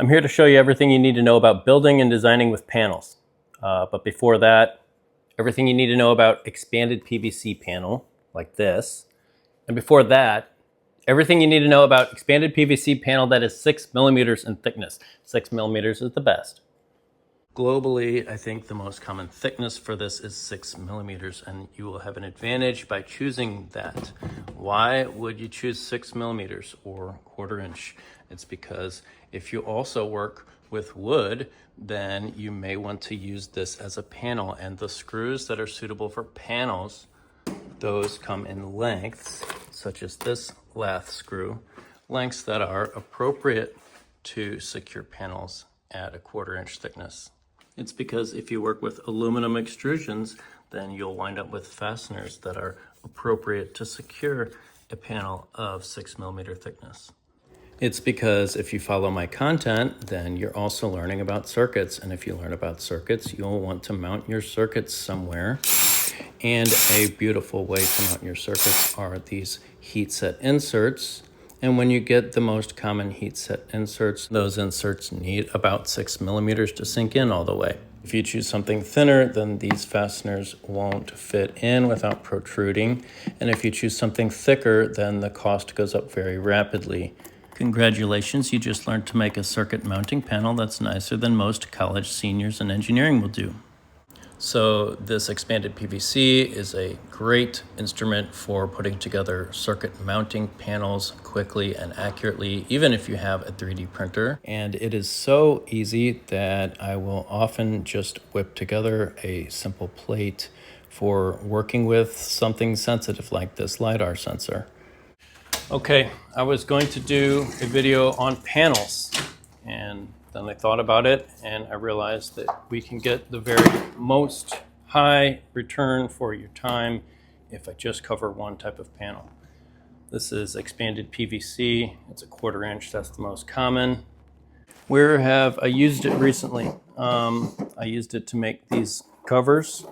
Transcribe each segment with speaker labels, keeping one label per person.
Speaker 1: I'm here to show you everything you need to know about building and designing with panels. But before that, everything you need to know about expanded PVC panel, like this. And before that, everything you need to know about expanded PVC panel that is 6 millimeters in thickness. 6 millimeters is the best. Globally, I think the most common thickness for this is 6 millimeters, and you will have an advantage by choosing that. Why would you choose 6 millimeters or 1/4 inch? It's because if you also work with wood, then you may want to use this as a panel, and the screws that are suitable for panels, those come in lengths, such as this lath screw, lengths that are appropriate to secure panels at a 1/4 inch thickness. It's because if you work with aluminum extrusions, then you'll wind up with fasteners that are appropriate to secure a panel of 6 millimeter thickness. It's because if you follow my content, then you're also learning about circuits. And if you learn about circuits, you'll want to mount your circuits somewhere. And a beautiful way to mount your circuits are these heat set inserts. And when you get the most common heat set inserts, those inserts need about 6 millimeters to sink in all the way. If you choose something thinner, then these fasteners won't fit in without protruding. And if you choose something thicker, then the cost goes up very rapidly. Congratulations, you just learned to make a circuit mounting panel that's nicer than most college seniors in engineering will do. So this expanded PVC is a great instrument for putting together circuit mounting panels quickly and accurately, even if you have a 3D printer. And it is so easy that I will often just whip together a simple plate for working with something sensitive like this LiDAR sensor. Okay, I was going to do a video on panels, and then I thought about it and I realized that we can get the very most high return for your time if I just cover one type of panel. This is expanded PVC. It's a 1/4 inch. That's the most common. Where have I used it recently? I used it to make these covers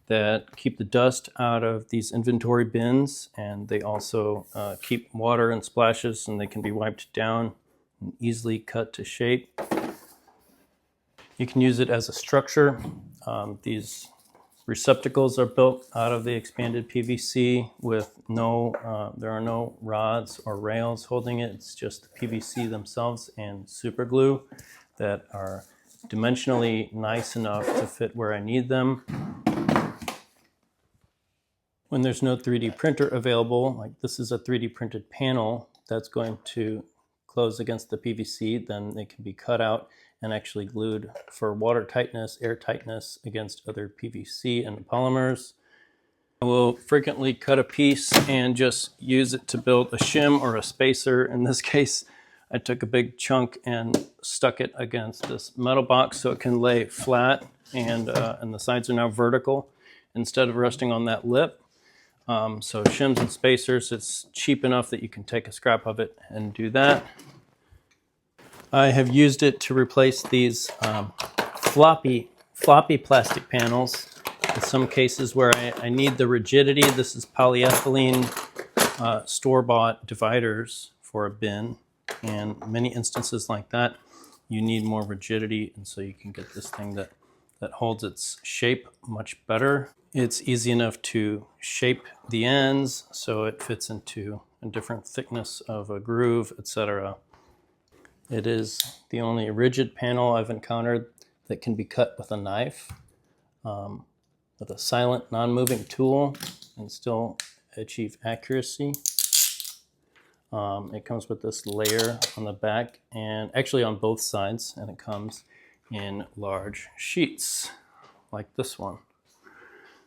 Speaker 1: that keep the dust out of these inventory bins, and they also keep water and splashes, and they can be wiped down and easily cut to shape. You can use it as a structure. These receptacles are built out of the expanded PVC with there are no rods or rails holding it. It's just the PVC themselves and super glue that are dimensionally nice enough to fit where I need them. When there's no 3D printer available, like this is a 3D printed panel that's going to close against the PVC, then they can be cut out and actually glued for water tightness, air tightness against other PVC and polymers. I will frequently cut a piece and just use it to build a shim or a spacer. In this case, I took a big chunk and stuck it against this metal box so it can lay flat, and the sides are now vertical instead of resting on that lip. So shims and spacers, it's cheap enough that you can take a scrap of it and do that. I have used it to replace these floppy plastic panels. In some cases where I need the rigidity, this is polyethylene store-bought dividers for a bin. And many instances like that, you need more rigidity, and so you can get this thing that holds its shape much better. It's easy enough to shape the ends so it fits into a different thickness of a groove, etc. It is the only rigid panel I've encountered that can be cut with a knife, with a silent, non-moving tool, and still achieve accuracy. It comes with this layer on the back, and actually on both sides, and it comes in large sheets like this one.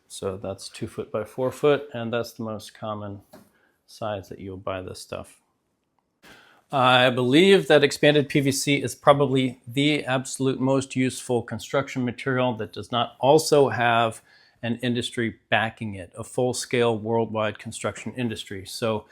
Speaker 1: So that's 2 foot by 4 foot, and that's the most common size that you'll buy this stuff. I believe that expanded PVC is probably the absolute most useful construction material that does not also have an industry backing it, a full-scale worldwide construction industry. So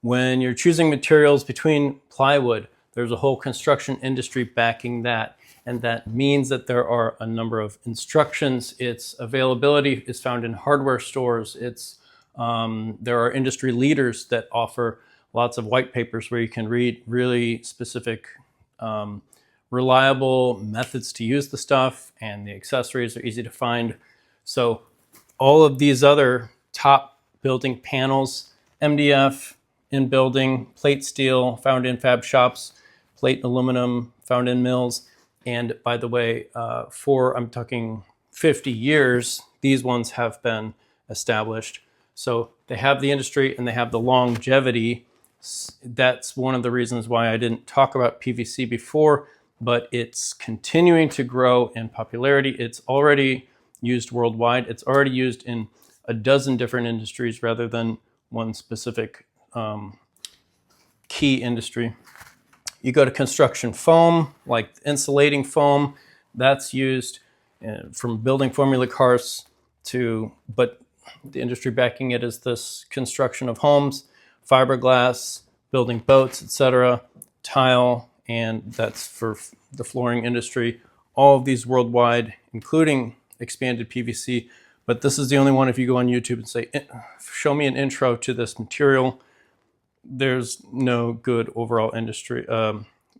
Speaker 1: when you're choosing materials between plywood, there's a whole construction industry backing that. And that means that there are a number of instructions. Its availability is found in hardware stores. There are industry leaders that offer lots of white papers where you can read really specific reliable methods to use the stuff, and the accessories are easy to find. So all of these other top building panels, MDF in building, plate steel found in fab shops, plate and aluminum found in mills. And by the way, I'm talking 50 years, these ones have been established. So they have the industry and they have the longevity. That's one of the reasons why I didn't talk about PVC before, but it's continuing to grow in popularity. It's already used worldwide. It's already used in a dozen different industries rather than one specific key industry. You go to construction foam, like insulating foam, that's used from building formula cars but the industry backing it is this construction of homes, fiberglass, building boats, etc., tile, and that's for the flooring industry. All of these worldwide, including expanded PVC, but this is the only one. If you go on YouTube and say, show me an intro to this material, there's no good overall industry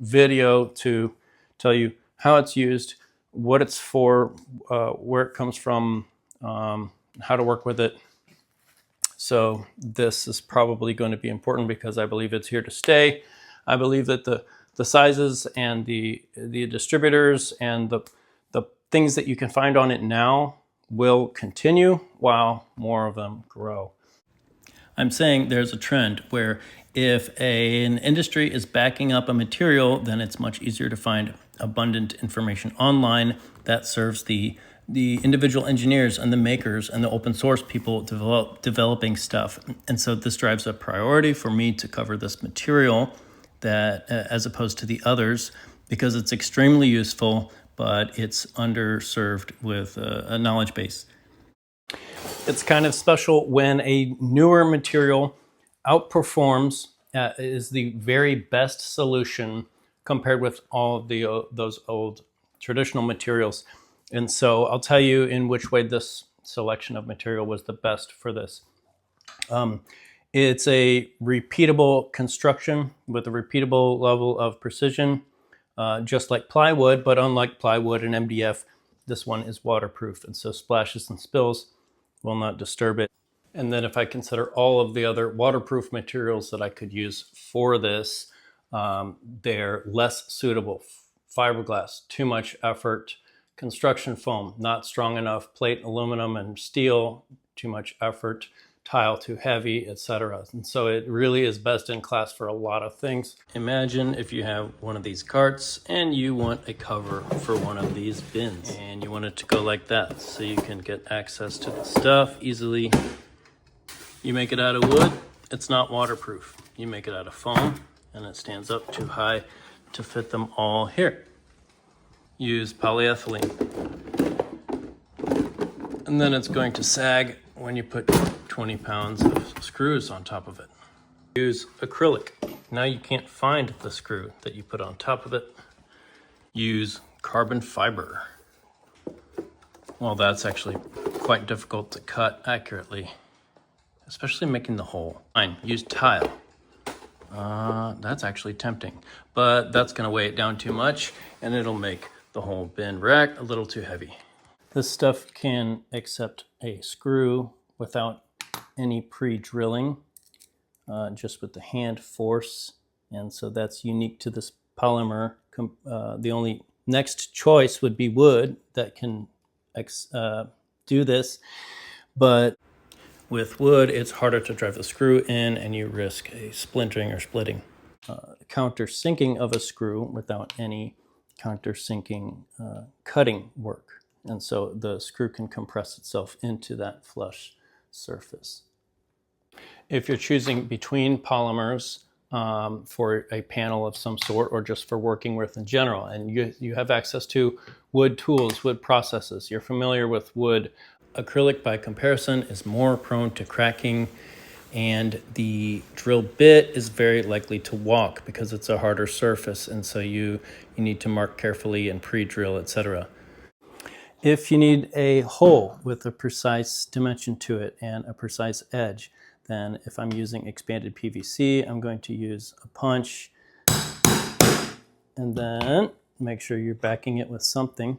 Speaker 1: video to tell you how it's used, what it's for, where it comes from, how to work with it. So this is probably going to be important because I believe it's here to stay. I believe that the sizes and the distributors and the things that you can find on it now will continue while more of them grow. I'm saying there's a trend where if an industry is backing up a material, then it's much easier to find abundant information online that serves the individual engineers and the makers and the open source people developing stuff. And so this drives a priority for me to cover this material that as opposed to the others, because it's extremely useful, but it's underserved with a knowledge base. It's kind of special when a newer material outperforms, is the very best solution compared with all of those old traditional materials. And so I'll tell you in which way this selection of material was the best for this. It's a repeatable construction with a repeatable level of precision, just like plywood, but unlike plywood and MDF, this one is waterproof, and so splashes and spills will not disturb it. And then if I consider all of the other waterproof materials that I could use for this, they're less suitable. Fiberglass, too much effort. Construction foam, not strong enough. Plate, aluminum, and steel, too much effort. Tile, too heavy, etc. And so it really is best in class for a lot of things. Imagine if you have one of these carts and you want a cover for one of these bins, and you want it to go like that so you can get access to the stuff easily. You make it out of wood, it's not waterproof. You make it out of foam and it stands up too high to fit them all here. Use polyethylene. And then it's going to sag when you put 20 pounds of screws on top of it. Use acrylic. Now you can't find the screw that you put on top of it. Use carbon fiber. Well, that's actually quite difficult to cut accurately, especially making the hole. Fine, use tile. That's actually tempting, but that's gonna weigh it down too much and it'll make the whole bin rack a little too heavy. This stuff can accept a screw without any pre-drilling, just with the hand force. And so that's unique to this polymer. The only next choice would be wood that can do this, but with wood, it's harder to drive the screw in and you risk a splintering or splitting. Countersinking of a screw without any countersinking cutting work. And so the screw can compress itself into that flush surface. If you're choosing between polymers for a panel of some sort, or just for working with in general, and you have access to wood tools, wood processes, you're familiar with wood, acrylic by comparison is more prone to cracking, and the drill bit is very likely to walk because it's a harder surface, and so you need to mark carefully and pre-drill, etc. If you need a hole with a precise dimension to it and a precise edge, then if I'm using expanded PVC, I'm going to use a punch and then make sure you're backing it with something.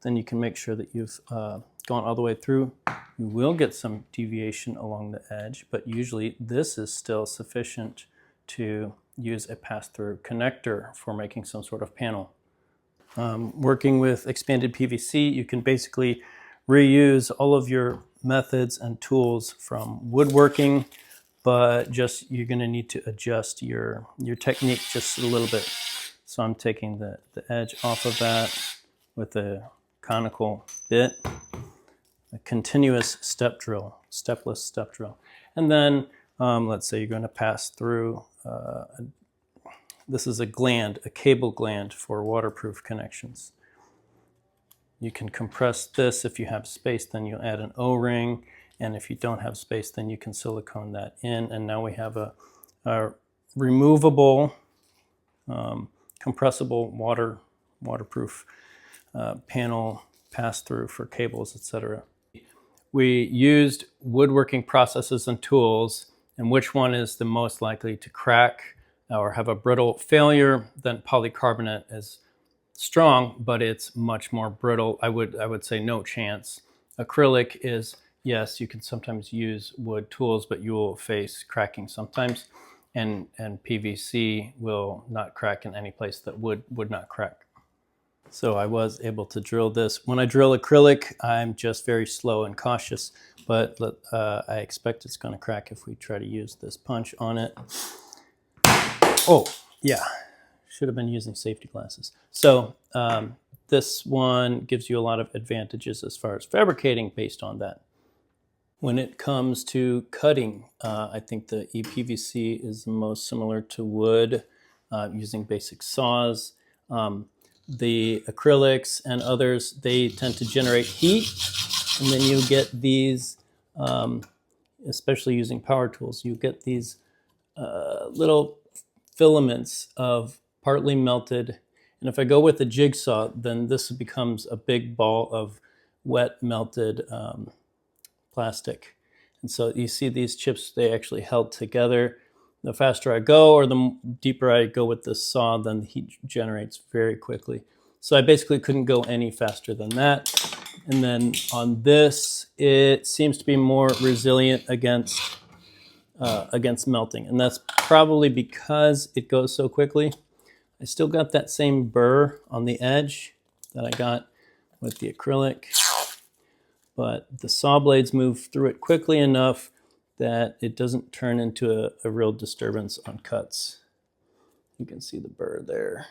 Speaker 1: Then you can make sure that you've gone all the way through. You will get some deviation along the edge, but usually this is still sufficient to use a pass-through connector for making some sort of panel. Working with expanded PVC, you can basically reuse all of your methods and tools from woodworking, but just you're going to need to adjust your technique just a little bit. So I'm taking the edge off of that with a conical bit, a continuous step drill, stepless step drill. And then let's say you're going to pass through, this is a gland, a cable gland for waterproof connections. You can compress this if you have space, then you'll add an O-ring. And if you don't have space, then you can silicone that in. And now we have a removable, compressible waterproof panel pass-through for cables, etc. We used woodworking processes and tools, and which one is the most likely to crack or have a brittle failure. Then polycarbonate is strong, but it's much more brittle. I would say no chance. Acrylic is, yes, you can sometimes use wood tools, but you will face cracking sometimes. And PVC will not crack in any place that wood would not crack. So I was able to drill this. When I drill acrylic, I'm just very slow and cautious, but I expect it's going to crack if we try to use this punch on it. Oh, yeah, should have been using safety glasses. So this one gives you a lot of advantages as far as fabricating based on that. When it comes to cutting, I think the EPVC is the most similar to wood, using basic saws. The acrylics and others, they tend to generate heat, and then you get these, especially using power tools, you get these little filaments of partly melted, and if I go with a jigsaw, then this becomes a big ball of wet melted plastic. And so you see these chips, they actually held together. The faster I go or the deeper I go with this saw, then the heat generates very quickly. So I basically couldn't go any faster than that. And then on this, it seems to be more resilient against melting. And that's probably because it goes so quickly. I still got that same burr on the edge that I got with the acrylic, but the saw blades move through it quickly enough that it doesn't turn into a real disturbance on cuts. You can see the burr there.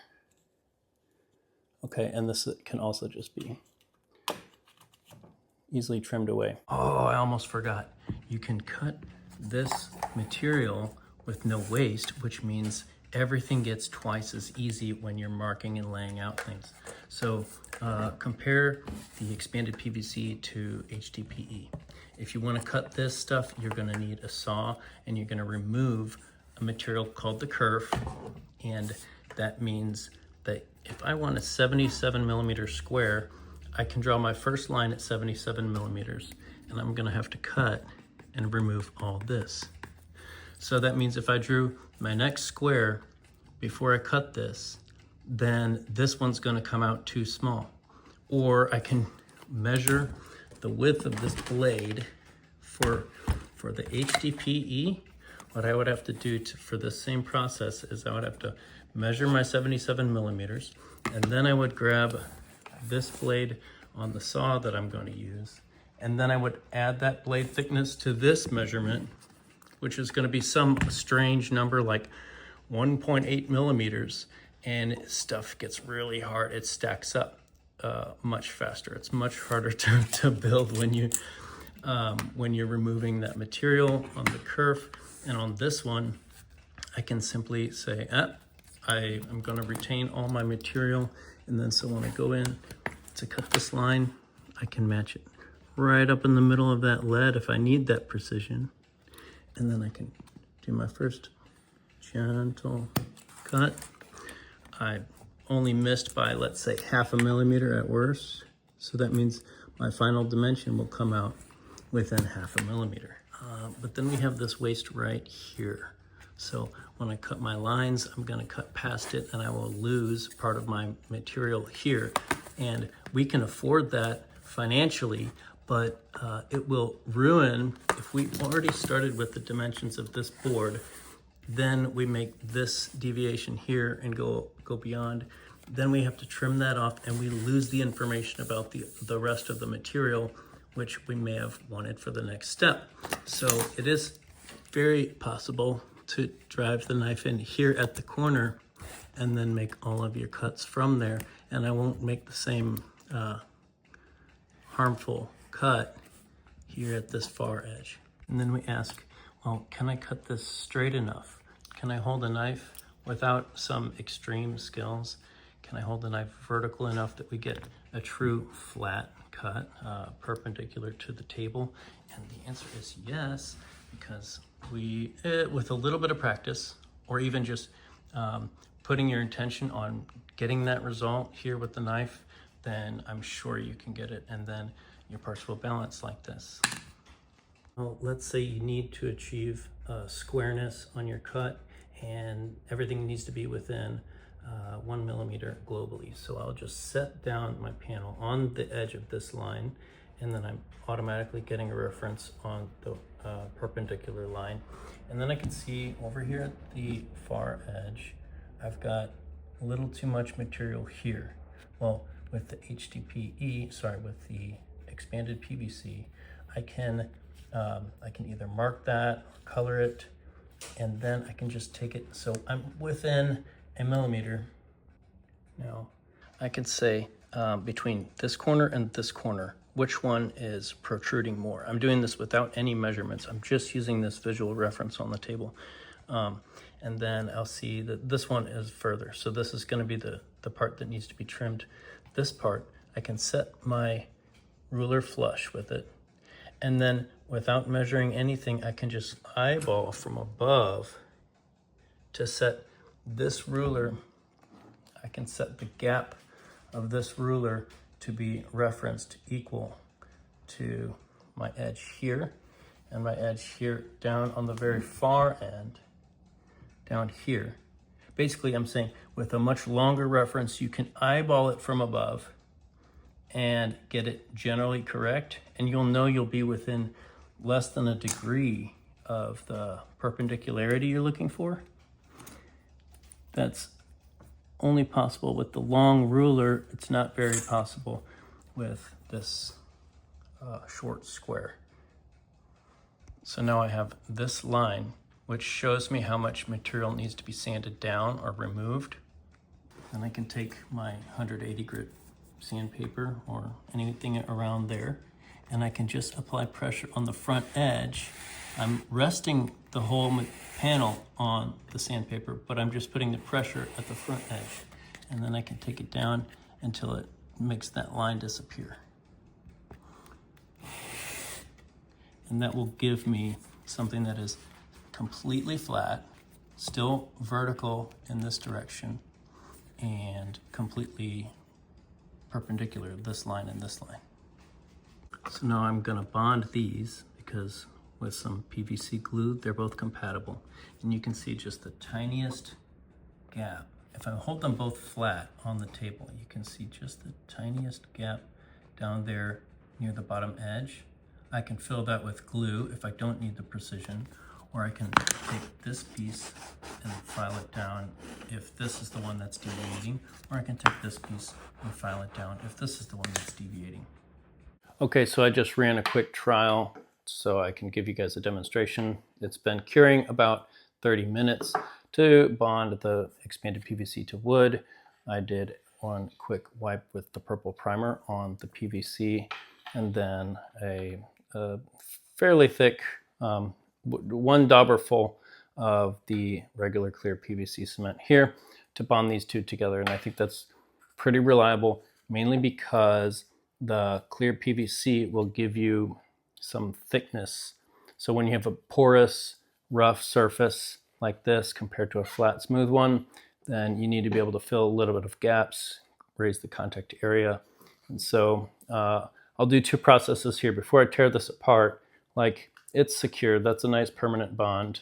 Speaker 1: Okay, and this can also just be easily trimmed away. Oh, I almost forgot. You can cut this material with no waste, which means everything gets twice as easy when you're marking and laying out things. So compare the expanded PVC to HDPE. If you want to cut this stuff, you're going to need a saw, and you're going to remove a material called the kerf, and that means that if I want a 77 millimeter square, I can draw my first line at 77 millimeters, and I'm going to have to cut and remove all this. So that means if I drew my next square before I cut this, then this one's going to come out too small. Or I can measure the width of this blade for the HDPE. What I would have to do for the same process is I would have to measure my 77 millimeters, and then I would grab this blade on the saw that I'm going to use, and then I would add that blade thickness to this measurement, which is going to be some strange number like 1.8 millimeters, and stuff gets really hard. It stacks up much faster. It's much harder to build when you're removing that material on the kerf. And on this one, I can simply say, I'm going to retain all my material, and then so when I go in to cut this line, I can match it right up in the middle of that lead if I need that precision. And then I can do my first gentle cut. I only missed by, let's say, 0.5 millimeter at worst. So that means my final dimension will come out within 0.5 millimeter. But then we have this waist right here. So when I cut my lines, I'm gonna cut past it and I will lose part of my material here. And we can afford that financially, but it will ruin, if we already started with the dimensions of this board, then we make this deviation here and go beyond, then we have to trim that off and we lose the information about the rest of the material, which we may have wanted for the next step. So it is very possible to drive the knife in here at the corner and then make all of your cuts from there. And I won't make the same harmful cut here at this far edge. And then we ask, well, can I cut this straight enough? Can I hold a knife without some extreme skills? Can I hold the knife vertical enough that we get a true flat cut, perpendicular to the table? And the answer is yes, because with a little bit of practice, or even just putting your intention on getting that result here with the knife, then I'm sure you can get it, and then your parts will balance like this. Well, let's say you need to achieve squareness on your cut, and everything needs to be within 1 millimeter globally. So I'll just set down my panel on the edge of this line, and then I'm automatically getting a reference on the perpendicular line. And then I can see over here at the far edge, I've got a little too much material here. Well, with the with the expanded PVC, I can either mark that or color it, and then I can just take it. So I'm within a millimeter. Now I can say between this corner and this corner, which one is protruding more. I'm doing this without any measurements. I'm just using this visual reference on the table. And then I'll see that this one is further. So this is gonna be the part that needs to be trimmed. This part, I can set my ruler flush with it. And then without measuring anything, I can just eyeball from above to set this ruler. I can set the gap of this ruler to be referenced equal to my edge here and my edge here down on the very far end, down here. Basically, I'm saying with a much longer reference, you can eyeball it from above and get it generally correct, and you'll know you'll be within less than a degree of the perpendicularity you're looking for. That's only possible with the long ruler. It's not very possible with this short square. So now I have this line, which shows me how much material needs to be sanded down or removed. And I can take my 180 grit sandpaper or anything around there, and I can just apply pressure on the front edge. I'm resting the whole panel on the sandpaper, but I'm just putting the pressure at the front edge. And then I can take it down until it makes that line disappear. And that will give me something that is completely flat, still vertical in this direction, and completely perpendicular, this line and this line. So now I'm gonna bond these, because with some PVC glue, they're both compatible. And you can see just the tiniest gap. If I hold them both flat on the table, you can see just the tiniest gap down there near the bottom edge. I can fill that with glue if I don't need the precision, or I can take this piece and file it down if this is the one that's deviating, or I can take this piece and file it down if this is the one that's deviating. Okay, so I just ran a quick trial so I can give you guys a demonstration. It's been curing about 30 minutes to bond the expanded PVC to wood. I did one quick wipe with the purple primer on the PVC, and then a fairly thick one dauber full of the regular clear PVC cement here to bond these two together. And I think that's pretty reliable, mainly because the clear PVC will give you some thickness. So when you have a porous, rough surface like this compared to a flat, smooth one, then you need to be able to fill a little bit of gaps, raise the contact area. And so I'll do two processes here before I tear this apart. Like, it's secure, that's a nice permanent bond.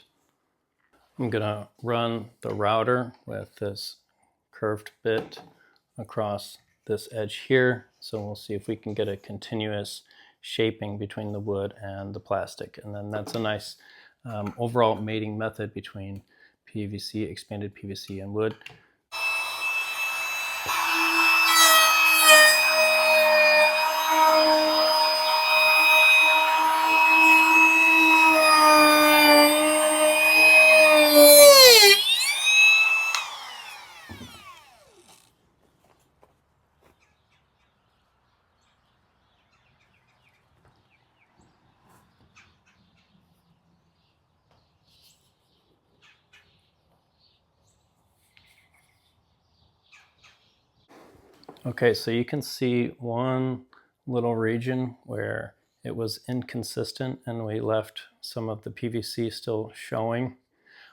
Speaker 1: I'm gonna run the router with this curved bit across this edge here. So we'll see if we can get a continuous shaping between the wood and the plastic. And then that's a nice overall mating method between PVC, expanded PVC, and wood. Okay, so you can see one little region where it was inconsistent and we left some of the PVC still showing.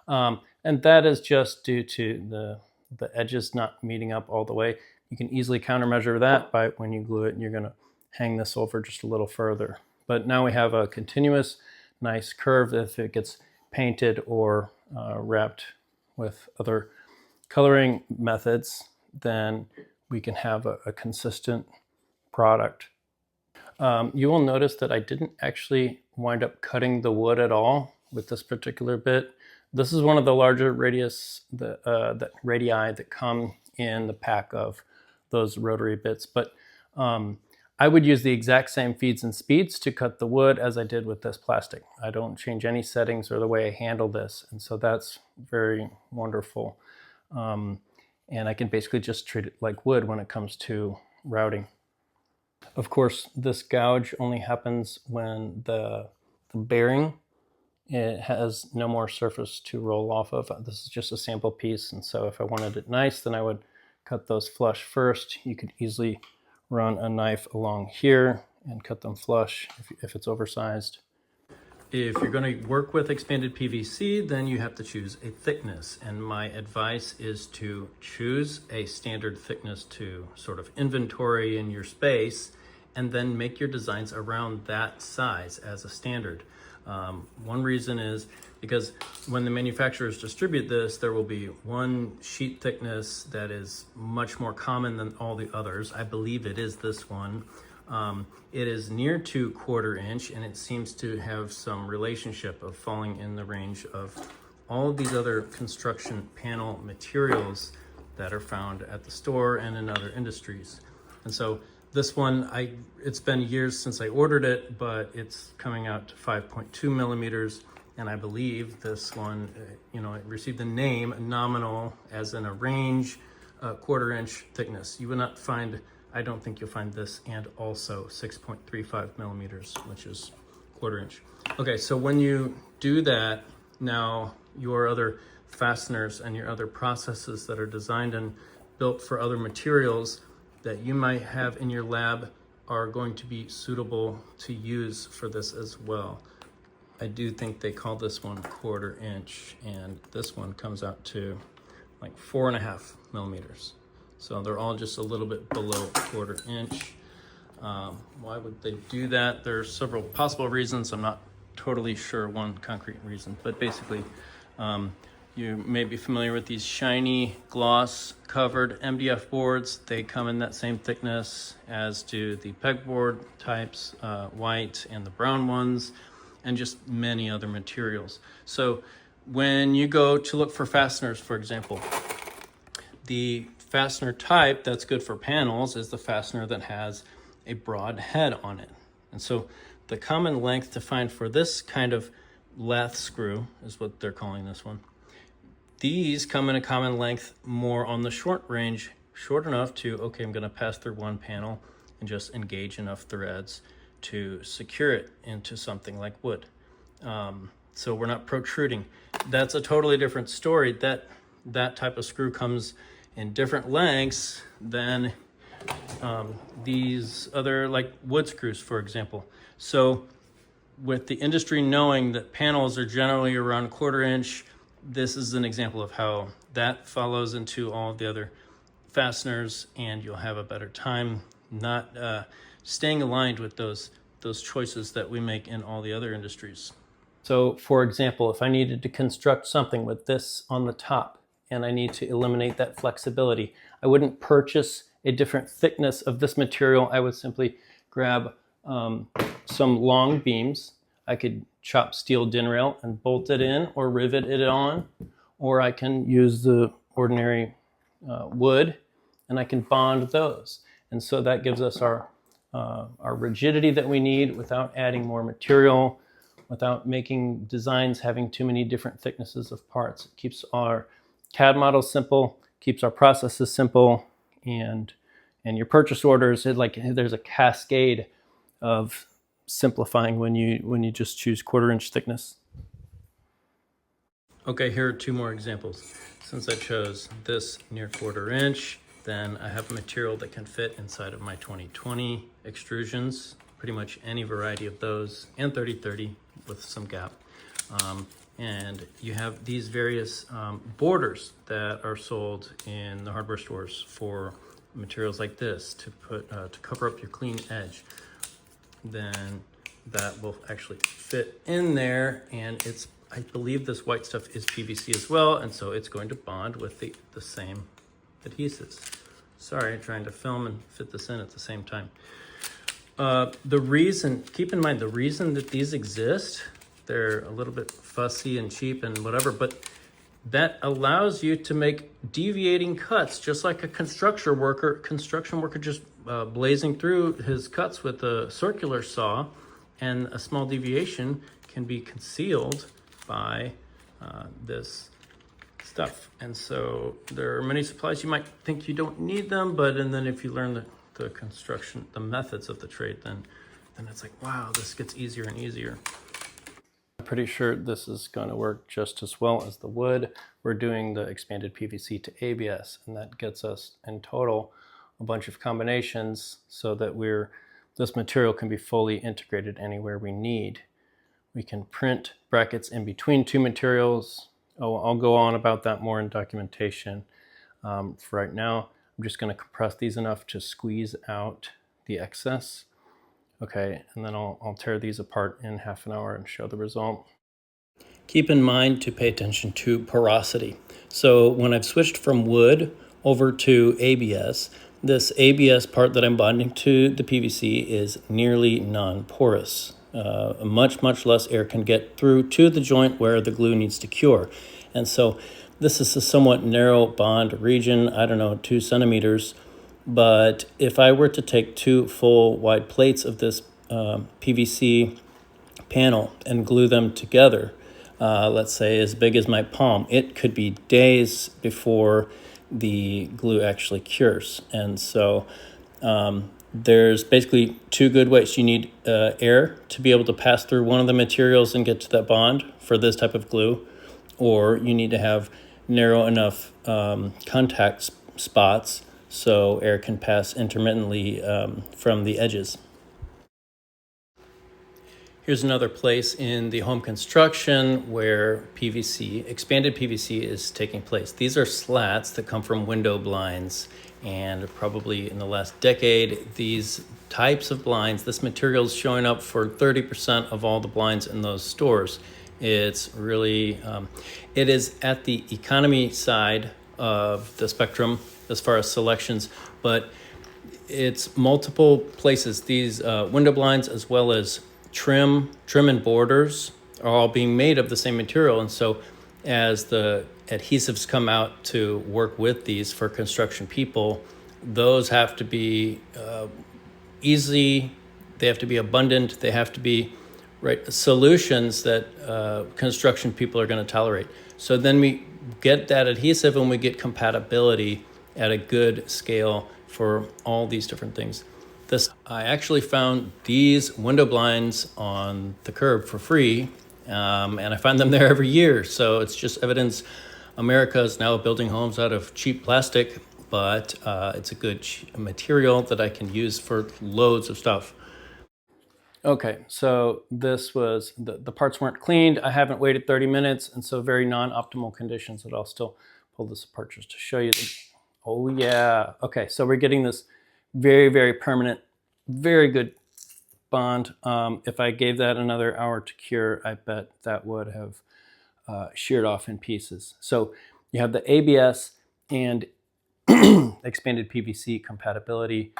Speaker 1: And that is just due to the edges not meeting up all the way. You can easily countermeasure that by when you glue it, and you're gonna hang this over just a little further. But now we have a continuous, nice curve. If it gets painted or wrapped with other coloring methods, then we can have a consistent product. You will notice that I didn't actually wind up cutting the wood at all with this particular bit. This is one of the larger radius, the radii that come in the pack of those rotary bits. But I would use the exact same feeds and speeds to cut the wood as I did with this plastic. I don't change any settings or the way I handle this. And so that's very wonderful. And I can basically just treat it like wood when it comes to routing. Of course, this gouge only happens when the bearing, it has no more surface to roll off of. This is just a sample piece, and so if I wanted it nice, then I would cut those flush first. You could easily run a knife along here and cut them flush if it's oversized. If you're going to work with expanded PVC, then you have to choose a thickness. And my advice is to choose a standard thickness to sort of inventory in your space, and then make your designs around that size as a standard. One reason is because when the manufacturers distribute this, there will be one sheet thickness that is much more common than all the others. I believe it is this one. It is near to 1/4 inch, and it seems to have some relationship of falling in the range of all of these other construction panel materials that are found at the store and in other industries. And so this one, it's been years since I ordered it, but it's coming out to 5.2 millimeters. And I believe this one, it received the name nominal as in a range, 1/4 inch thickness. You will not find, I don't think you'll find this, and also 6.35 millimeters, which is 1/4 inch. Okay, so when you do that, now your other fasteners and your other processes that are designed and built for other materials that you might have in your lab are going to be suitable to use for this as well. I do think they call this one 1/4 inch, and this one comes out to like 4.5 millimeters. So they're all just a little bit below 1/4 inch. Why would they do that? There's several possible reasons. I'm not totally sure one concrete reason, but basically you may be familiar with these shiny gloss covered MDF boards. They come in that same thickness as do the pegboard types, white and the brown ones, and just many other materials. So when you go to look for fasteners, for example, the fastener type that's good for panels is the fastener that has a broad head on it. And so the common length to find for this kind of lath screw is what they're calling this one. These come in a common length more on the short range, short enough to, okay, I'm gonna pass through one panel and just engage enough threads to secure it into something like wood. So we're not protruding. That's a totally different story. That type of screw comes in different lengths than these other like wood screws, for example. So with the industry knowing that panels are generally around 1/4 inch, this is an example of how that follows into all of the other fasteners, and you'll have a better time not staying aligned with those choices that we make in all the other industries. So for example, if I needed to construct something with this on the top and I need to eliminate that flexibility, I wouldn't purchase a different thickness of this material. I would simply grab some long beams. I could chop steel din rail and bolt it in or rivet it on, or I can use the ordinary wood and I can bond those. And so that gives us our rigidity that we need without adding more material, without making designs having too many different thicknesses of parts. It keeps our CAD models simple, keeps our processes simple, and your purchase orders, there's a cascade of simplifying when you just choose 1/4 inch thickness. Okay, here are two more examples. Since I chose this near 1/4 inch, then I have a material that can fit inside of my 2020 extrusions, pretty much any variety of those, and 30/30 with some gap. And you have these various borders that are sold in the hardware stores for materials like this to put to cover up your clean edge. Then that will actually fit in there, and I believe this white stuff is PVC as well, and so it's going to bond with the same adhesives. Sorry, trying to film and fit this in at the same time. Keep in mind, the reason that these exist, they're a little bit fussy and cheap and whatever, but that allows you to make deviating cuts, just like a construction worker just blazing through his cuts with a circular saw, and a small deviation can be concealed by this stuff. And so there are many supplies, you might think you don't need them, and then if you learn the construction, the methods of the trade, then it's like, wow, this gets easier and easier. I'm pretty sure this is going to work just as well as the wood. We're doing the expanded PVC to ABS, and that gets us in total a bunch of combinations so that this material can be fully integrated anywhere we need. We can print brackets in between two materials. I'll go on about that more in documentation. For right now, I'm just going to compress these enough to squeeze out the excess. Okay, and then I'll tear these apart in half an hour and show the result. Keep in mind to pay attention to porosity. So when I've switched from wood over to ABS, this ABS part that I'm bonding to the PVC is nearly non-porous. Much less air can get through to the joint where the glue needs to cure. And so this is a somewhat narrow bond region, I don't know, 2 centimeters. But if I were to take 2 full wide plates of this PVC panel and glue them together, let's say as big as my palm, it could be days before the glue actually cures. And so there's basically 2 good ways. You need air to be able to pass through one of the materials and get to that bond for this type of glue, or you need to have narrow enough contact spots so air can pass intermittently from the edges. Here's another place in the home construction where expanded PVC is taking place. These are slats that come from window blinds, and probably in the last decade, these types of blinds, this material is showing up for 30% of all the blinds in those stores. It's really, it is at the economy side of the spectrum as far as selections, but it's multiple places. These window blinds, as well as trim and borders, are all being made of the same material. And so as the adhesives come out to work with these for construction people, those have to be easy, they have to be abundant, they have to be solutions that construction people are going to tolerate. So then we get that adhesive and we get compatibility at a good scale for all these different things. I actually found these window blinds on the curb for free, and I find them there every year. So it's just evidence America is now building homes out of cheap plastic, but it's a good material that I can use for loads of stuff. Okay, so this was, the parts weren't cleaned. I haven't waited 30 minutes, and so very non-optimal conditions, but I'll still pull this apart just to show you. Oh yeah, okay, so we're getting this very permanent, very good bond. If I gave that another hour to cure, I bet that would have sheared off in pieces. So you have the ABS and expanded PVC compatibility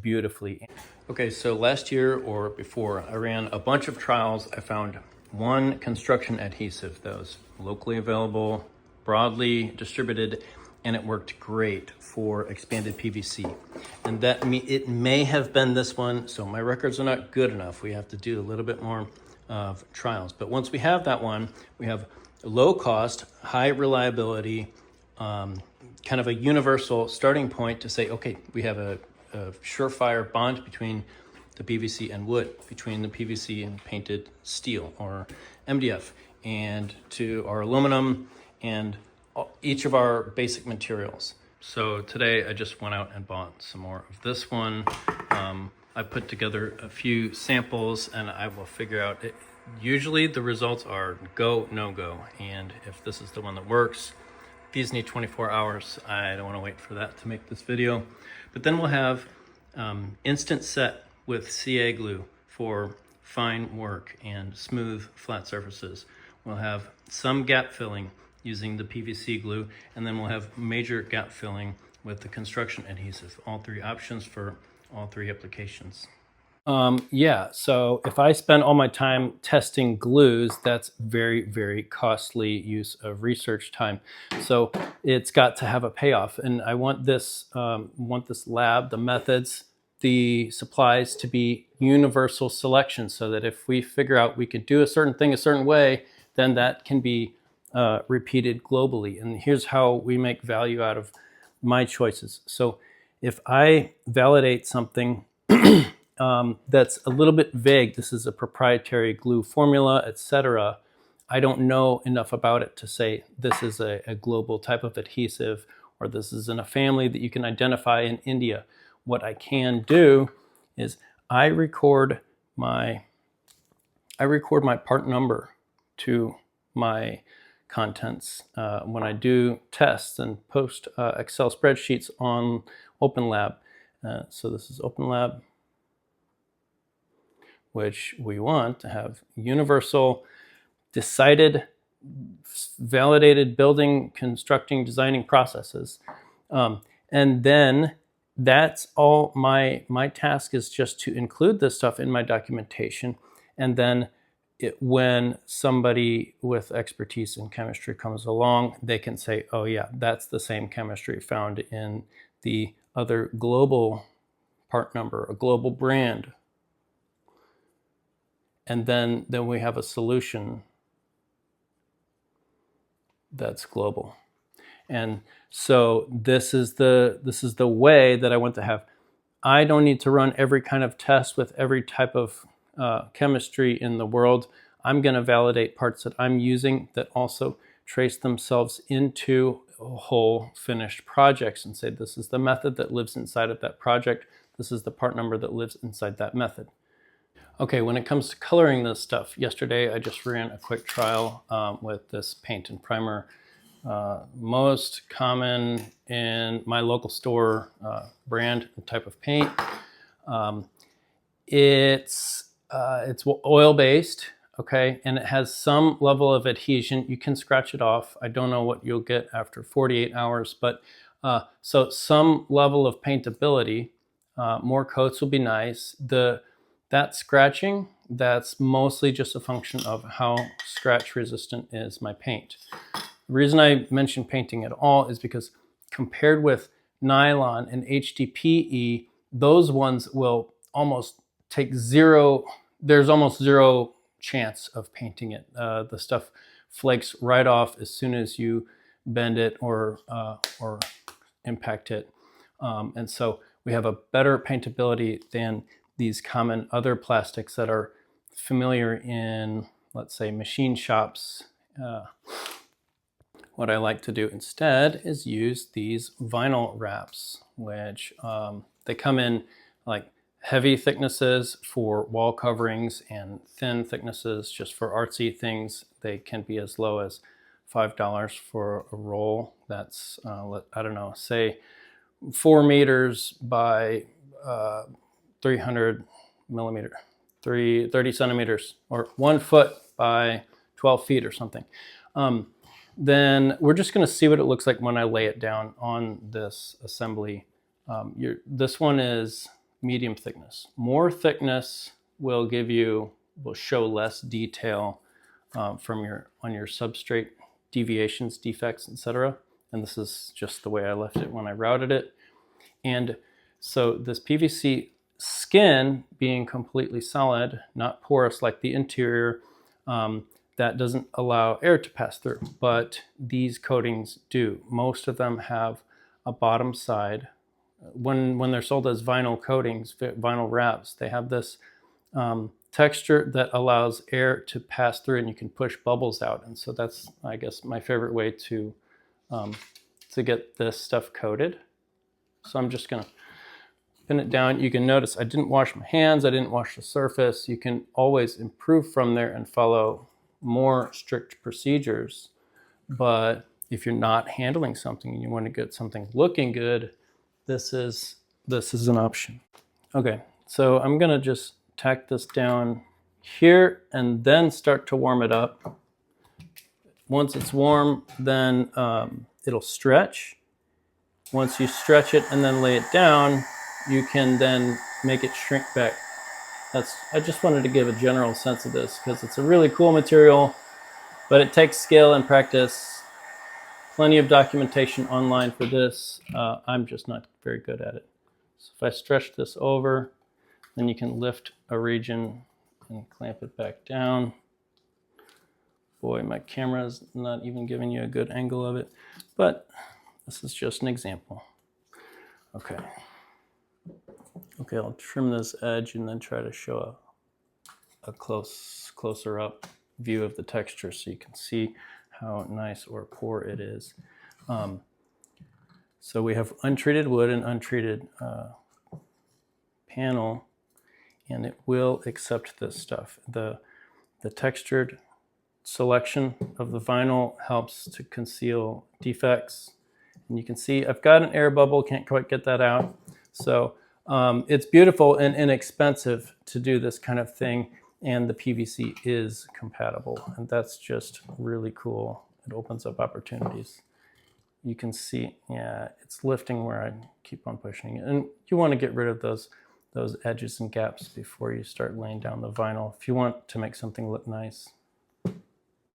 Speaker 1: beautifully. Okay, so last year or before, I ran a bunch of trials. I found one construction adhesive that was locally available, broadly distributed, and it worked great for expanded PVC. And it may have been this one, so my records are not good enough. We have to do a little bit more of trials. But once we have that one, we have low cost, high reliability, kind of a universal starting point to say, okay, we have a surefire bond between the PVC and wood, between the PVC and painted steel or MDF, and to our aluminum and each of our basic materials. So today I just went out and bought some more of this one. I put together a few samples and I will figure out it. Usually the results are go, no go. And if this is the one that works, these need 24 hours. I don't want to wait for that to make this video. But then we'll have instant set with CA glue for fine work and smooth flat surfaces. We'll have some gap filling using the PVC glue, and then we'll have major gap filling with the construction adhesive. All three options for all three applications. Yeah, so if I spend all my time testing glues, that's very, very costly use of research time. So it's got to have a payoff. And I want this lab, the methods, the supplies to be universal selection so that if we figure out we can do a certain thing a certain way, then that can be repeated globally. And here's how we make value out of my choices. So if I validate something that's a little bit vague, this is a proprietary glue formula, etc. I don't know enough about it to say this is a global type of adhesive or this is in a family that you can identify in India. What I can do is I record my part number to my contents when I do tests and post Excel spreadsheets on OpenLab. So this is OpenLab, which we want to have universal, decided, validated building, constructing, designing processes. And then that's all my task is just to include this stuff in my documentation. And then when somebody with expertise in chemistry comes along, they can say, oh yeah, that's the same chemistry found in the other global part number, a global brand. And then we have a solution that's global. And so this is the way that I want to have. I don't need to run every kind of test with every type of chemistry in the world. I'm going to validate parts that I'm using that also trace themselves into whole finished projects and say this is the method that lives inside of that project. This is the part number that lives inside that method. Okay, when it comes to coloring this stuff, yesterday I just ran a quick trial with this paint and primer. Most common in my local store brand and type of paint. It's oil-based, okay, and it has some level of adhesion. You can scratch it off. I don't know what you'll get after 48 hours, but so some level of paintability. More coats will be nice. That scratching, that's mostly just a function of how scratch resistant is my paint. The reason I mention painting at all is because compared with nylon and HDPE, those ones will almost take zero, there's almost zero chance of painting it. The stuff flakes right off as soon as you bend it or impact it. And so we have a better paintability than these common other plastics that are familiar in, let's say, machine shops. What I like to do instead is use these vinyl wraps, which they come in like heavy thicknesses for wall coverings and thin thicknesses just for artsy things. They can be as low as $5 for a roll. That's, I don't know, say 4 meters by 300 millimeter. 30 centimeters, or 1 foot by 12 feet or something. Then we're just going to see what it looks like when I lay it down on this assembly. This one is medium thickness. More thickness will show less detail on your substrate deviations, defects, etc. And this is just the way I left it when I routed it. And so this PVC skin being completely solid, not porous like the interior, that doesn't allow air to pass through, but these coatings do. Most of them have a bottom side. When they're sold as vinyl coatings, vinyl wraps, they have this texture that allows air to pass through, and you can push bubbles out. And so that's, I guess, my favorite way to get this stuff coated. So I'm just gonna pin it down. You can notice I didn't wash my hands, I didn't wash the surface. You can always improve from there and follow more strict procedures. But if you're not handling something and you want to get something looking good, this is an option. Okay, so I'm gonna just tack this down here and then start to warm it up. Once it's warm, then it'll stretch. Once you stretch it and then lay it down, you can then make it shrink back. I just wanted to give a general sense of this because it's a really cool material, but it takes skill and practice. Plenty of documentation online for this. I'm just not very good at it. So if I stretch this over, then you can lift a region and clamp it back down. Boy, my camera's not even giving you a good angle of it, but this is just an example. Okay. Okay, I'll trim this edge and then try to show a closer up view of the texture so you can see how nice or poor it is. So we have untreated wood and untreated panel, and it will accept this stuff. The textured selection of the vinyl helps to conceal defects. And you can see I've got an air bubble, can't quite get that out. So it's beautiful and inexpensive to do this kind of thing, and the PVC is compatible, and that's just really cool. It opens up opportunities. You can see, yeah, it's lifting where I keep on pushing it, and you want to get rid of those edges and gaps before you start laying down the vinyl if you want to make something look nice.